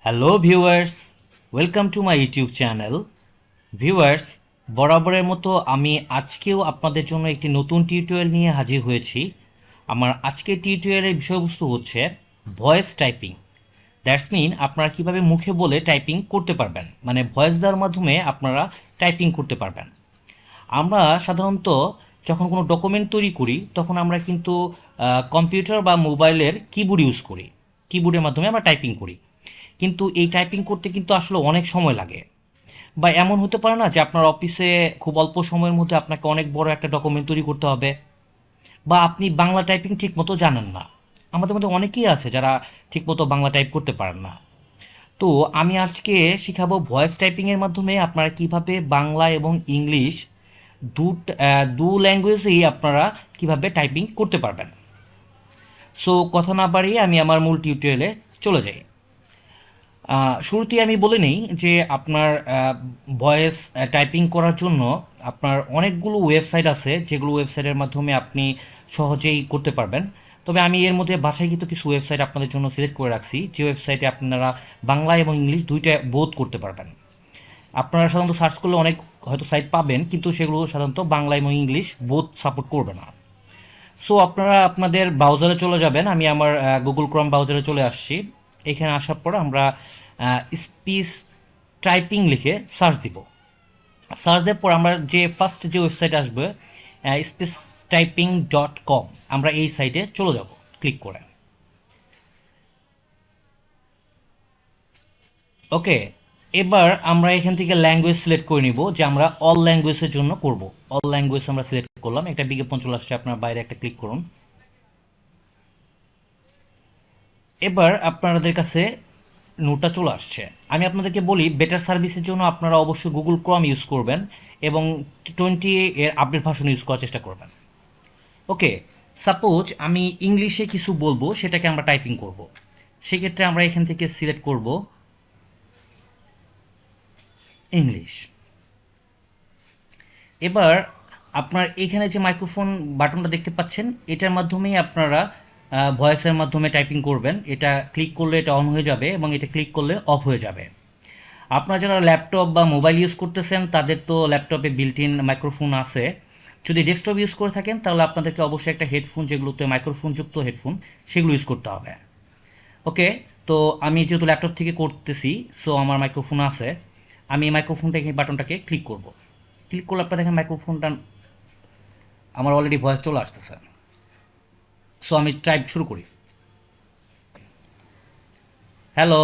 Hello viewers, welcome to my YouTube channel. Viewers, বরাবরের মতো আমি আজকেও আপনাদের জন্য একটি নতুন টিউটোরিয়াল নিয়ে হাজির হয়েছি। আমার আজকের টিউটোরিয়ালের বিষয়বস্তু হচ্ছে ভয়েস টাইপিং। দ্যাটস মিন আপনারা কীভাবে মুখে বলে টাইপিং করতে পারবেন, মানে ভয়েস দেওয়ার মাধ্যমে আপনারা টাইপিং করতে পারবেন। আমরা সাধারণত যখন কোনো ডকুমেন্ট তৈরি করি তখন আমরা কিন্তু কম্পিউটার বা মোবাইলের কিবোর্ড ইউজ করি, কিবোর্ডের মাধ্যমে আমরা টাইপিং করি। কিন্তু এই টাইপিং করতে কিন্তু আসলে অনেক সময় লাগে, বা এমন হতে পারে না যে আপনার অফিসে খুব অল্প সময়ের মধ্যে আপনাকে অনেক বড় একটা ডকুমেন্ট তৈরি করতে হবে, বা আপনি বাংলা টাইপিং ঠিকমতো জানেন না। আমাদের মধ্যে অনেকেই আছে যারা ঠিকমতো বাংলা টাইপ করতে পারেন না। তো আমি আজকে শেখাবো ভয়েস টাইপিংয়ের মাধ্যমে আপনারা কিভাবে বাংলা এবং ইংলিশ দু ল্যাঙ্গুয়েজেই আপনারা কিভাবে টাইপিং করতে পারবেন। সো কথা না বাড়িয়ে আমি আমার মূল টিউটোরিয়ালে চলে যাই। শুরুতেই আমি বলে নিই যে আপনার ভয়েস টাইপিং করার জন্য আপনার অনেকগুলো ওয়েবসাইট আছে, যেগুলো ওয়েবসাইটের মাধ্যমে আপনি সহজেই করতে পারবেন। তবে আমি এর মধ্যে বাছাইকৃত কিছু ওয়েবসাইট আপনাদের জন্য সিলেক্ট করে রাখছি, যে ওয়েবসাইটে আপনারা বাংলা এবং ইংলিশ দুইটা বোধ করতে পারবেন। আপনারা সাধারণত সার্চ করলে অনেক হয়তো সাইট পাবেন, কিন্তু সেগুলো সাধারণত বাংলা এবং ইংলিশ বোধ সাপোর্ট করবে না। সো আপনারা আপনাদের ব্রাউজারে চলে যাবেন। আমি আমার গুগল ক্রোম ব্রাউজারে চলে আসছি। এখানে আসার পর আমরা স্পিচ টাইপিং লিখে সার্চ দিব। সার্চ দেওয়ার পর আমরা যে ফার্স্ট যে ওয়েবসাইট আসবে speechtyping.com, আমরা এই সাইটে চলে যাব ক্লিক করে। ওকে, এবার আমরা এখান থেকে ল্যাঙ্গুয়েজ সিলেক্ট করে নিব, যে আমরা অল ল্যাঙ্গুয়েজের জন্য করব। অল ল্যাঙ্গুয়েজ আমরা সিলেক্ট করলাম, একটা বিজ্ঞাপন চলে আসছে, আপনার বাইরে একটা ক্লিক করুন। এবার আপনাদের কাছে নোটটা চলে আসছে। আমি আপনাদেরকে বলি, বেটার সার্ভিসের জন্য আপনারা অবশ্যই গুগল ক্রোম ইউজ করবেন এবং 20 এর আপডেট ভার্সন ইউজ করার চেষ্টা করবেন। ওকে, সাপোজ আমি ইংলিশে কিছু বলবো, সেটাকে আমরা টাইপিং করব। সেক্ষেত্রে আমরা এখান থেকে সিলেক্ট করব ইংলিশ। এবার আপনার এখানে যে মাইক্রোফোন বাটনটা দেখতে পাচ্ছেন, এটার মাধ্যমেই আপনারা ভয়েসের মাধ্যমে টাইপিং করবেন। এটা ক্লিক করলে এটা অন হয়ে যাবে এবং এটা ক্লিক করলে অফ হয়ে যাবে। আপনারা যারা ল্যাপটপ বা মোবাইল ইউজ করতেছেন তাদের তো ল্যাপটপে বিল্ট ইন মাইক্রোফোন আছে। যদি ডেস্কটপ ইউজ করে থাকেন তাহলে আপনাদেরকে অবশ্যই একটা হেডফোন, যেগুলোতে মাইক্রোফোনযুক্ত হেডফোন, সেগুলো ইউজ করতে হবে। ওকে, তো আমি যেহেতু ল্যাপটপ থেকে করতেছি, সো আমার মাইক্রোফোন আছে। আমি এই মাইক্রোফোনটা, এই বাটনটাকে ক্লিক করব। ক্লিক করলে আপনারা দেখেন মাইক্রোফোনটা আমার অলরেডি ভয়েস চলে আসতেছে। সো আমি টাইপ শুরু করি। Hello,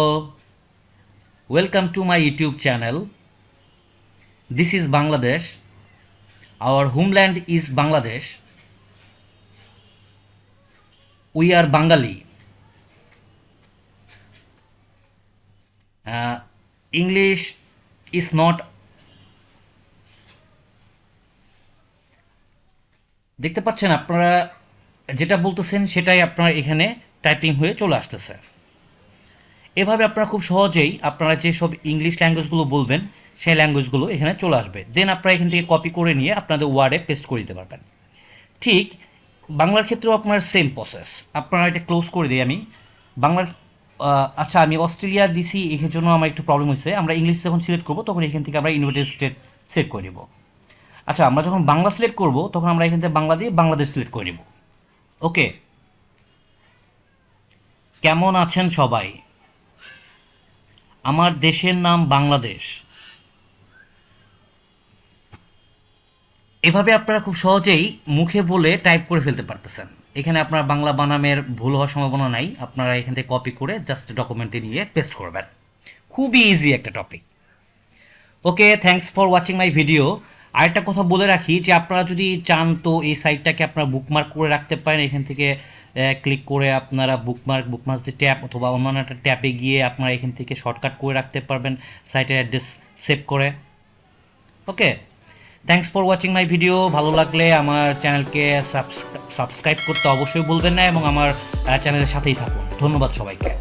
welcome to my YouTube channel. This is Bangladesh. Our homeland is Bangladesh. We are Bengali. English is not. দেখতে পাচ্ছেন আপনারা যেটা বলতেছেন সেটাই আপনার এখানে টাইপিং হয়ে চলে আসতেছে। এভাবে আপনারা খুব সহজেই আপনারা যেসব ইংলিশ ল্যাঙ্গুয়েজগুলো বলবেন সেই ল্যাঙ্গুয়েজগুলো এখানে চলে আসবে। দেন আপনারা এখান থেকে কপি করে নিয়ে আপনাদের ওয়ার্ডে পেস্ট করে দিতে পারবেন। ঠিক বাংলার ক্ষেত্রেও আপনার সেম প্রসেস। আপনারা এটা ক্লোজ করে দিই আমি বাংলার। আচ্ছা, আমি অস্ট্রেলিয়া দিছি, এর জন্য আমার একটু প্রবলেম হয়েছে। আমরা ইংলিশ যখন সিলেক্ট করবো তখন এখান থেকে আমরা ইউনাইটেড স্টেট সিলেক্ট করে নেব। আচ্ছা, আমরা যখন বাংলা সিলেক্ট করব তখন আমরা এখান থেকে বাংলা দিয়ে বাংলাদেশ সিলেক্ট করে নেব। ওকে, কেমন আছেন সবাই? আমার দেশের নাম বাংলাদেশ। এভাবে আপনারা খুব সহজেই মুখে বলে টাইপ করে ফেলতে পারতেছেন। এখানে আপনার বাংলা বানামের ভুল হওয়ার সম্ভাবনা নাই। আপনারা এখান থেকে কপি করে জাস্ট ডকুমেন্টে নিয়ে পেস্ট করবেন। খুবই ইজি একটা topic. Okay, thanks for watching my video. আরেকটা কথা বলে রাখি যে আপনারা যদি চান তো এই সাইটটাকে আপনারা বুকমার্ক করে রাখতে পারেন। এখান থেকে ক্লিক করে আপনারা বুকমার্ক যে ট্যাব অথবা অন্যান্য একটা ট্যাবে গিয়ে আপনারা এখান থেকে শর্টকাট করে রাখতে পারবেন সাইটের অ্যাড্রেস সেভ করে। Okay, thanks for watching my video. ভালো লাগলে আমার চ্যানেলকে সাবস্ক্রাইব করতে অবশ্যই ভুলবেন না এবং আমার চ্যানেলের সাথেই থাকুন। ধন্যবাদ সবাইকে।